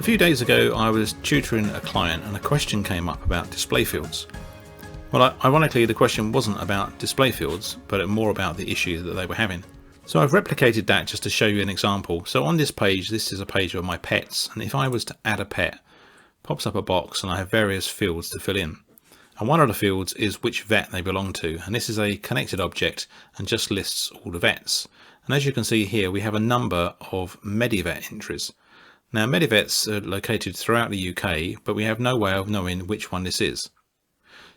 A few days ago I was tutoring a client and a question came up about display fields. Well, ironically the question wasn't about display fields, but more about the issue that they were having. So I've replicated that just to show you an example. So on this page, this is a page of my pets, and if I was to add a pet, pops up a box and I have various fields to fill in. And one of the fields is which vet they belong to, and this is a connected object and just lists all the vets. And as you can see here, we have a number of Medivet entries. Now Medivets are located throughout the UK, but we have no way of knowing which one this is.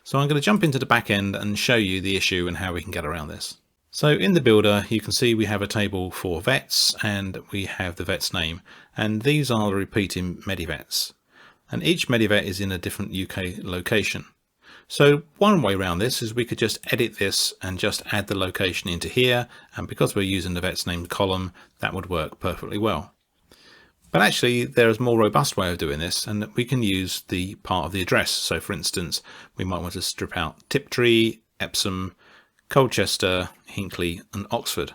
So I'm going to jump into the back end and show you the issue and how we can get around this. So in the builder, you can see we have a table for vets and we have the vet's name, and these are the repeating Medivets. And each Medivet is in a different UK location. So one way around this is we could just edit this and just add the location into here, and because we're using the vet's name column, that would work perfectly well. But actually there is a more robust way of doing this, and we can use the part of the address. So for instance, we might want to strip out Tiptree, Epsom, Colchester, Hinckley and Oxford.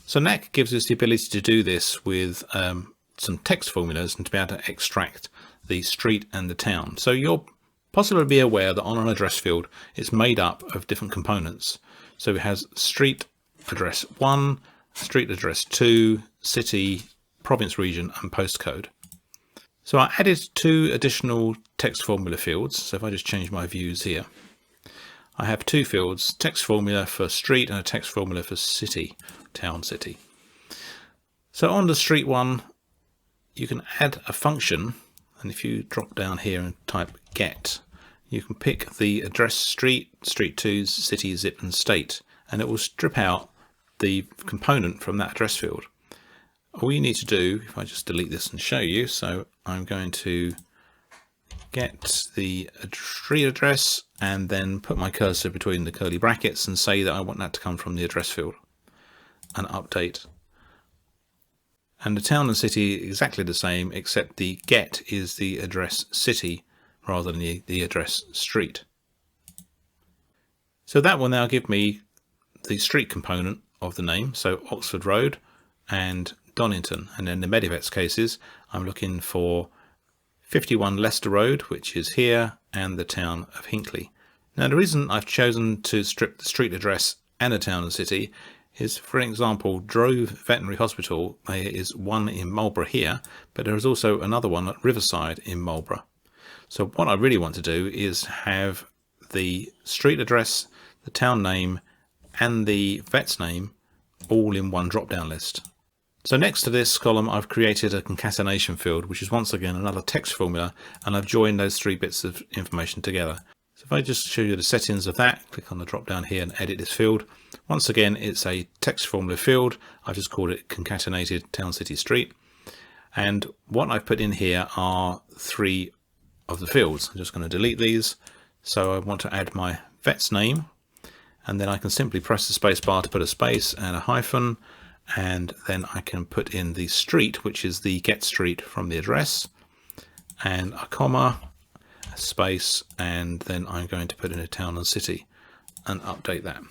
So Knack gives us the ability to do this with some text formulas and to be able to extract the street and the town. So you'll possibly be aware that on an address field it's made up of different components. So it has street address 1, street address 2, city, province, region and postcode. So I added 2 additional text formula fields. So if I just change my views here, I have 2 fields, text formula for street and a text formula for city, town, city. So on the street one, you can add a function, and if you drop down here and type get, you can pick the address street, street 2, city, zip and state, and it will strip out the component from that address field. All you need to do, if I just delete this and show you, so I'm going to get the street address and then put my cursor between the curly brackets and say that I want that to come from the address field and update. And the town and city exactly the same, except the get is the address city rather than the address street. So that will now give me the street component of the name, so Oxford Road and Donington, and in the Medivets cases I'm looking for 51 Leicester Road, which is here, and the town of Hinckley. Now the reason I've chosen to strip the street address and the town and city is, for example, Drove Veterinary Hospital, there is one in Marlborough here, but there is also another one at Riverside in Marlborough. So what I really want to do is have the street address, the town name and the vet's name all in one drop-down list. So next to this column I've created a concatenation field, which is once again another text formula, and I've joined those 3 bits of information together. So if I just show you the settings of that, click on the drop down here and edit this field. Once again it's a text formula field, I've just called it concatenated town, city, street, and what I've put in here are 3 of the fields. I'm just going to delete these. So I want to add my vet's name, and then I can simply press the space bar to put a space and a hyphen, and then I can put in the street, which is the get street from the address, and a comma, a space, and then I'm going to put in a town and city and update that.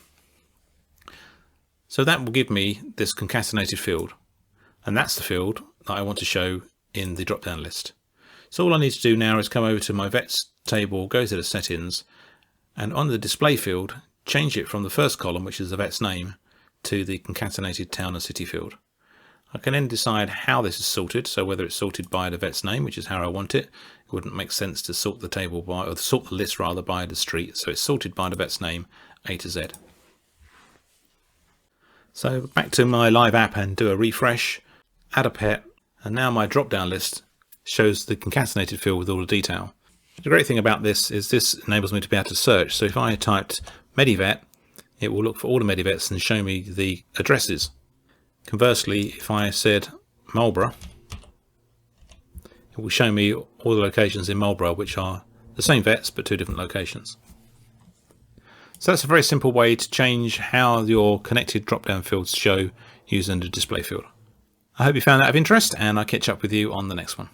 So that will give me this concatenated field, and that's the field that I want to show in the drop down list. So all I need to do now is come over to my vets table, go to the settings, and on the display field change it from the first column, which is the vet's name, to the concatenated town and city field. I can then decide how this is sorted, so whether it's sorted by the vet's name, which is how I want it. It wouldn't make sense to sort the table by, or sort the list rather, by the street, so it's sorted by the vet's name, A to Z. So back to my live app and do a refresh, add a pet, and now my drop down list shows the concatenated field with all the detail. The great thing about this is this enables me to be able to search, so if I typed Medivet, it will look for all the Medivets and show me the addresses. Conversely, if I said Marlborough, it will show me all the locations in Marlborough, which are the same vets but 2 different locations. So that's a very simple way to change how your connected drop-down fields show using the display field. I hope you found that of interest, and I'll catch up with you on the next one.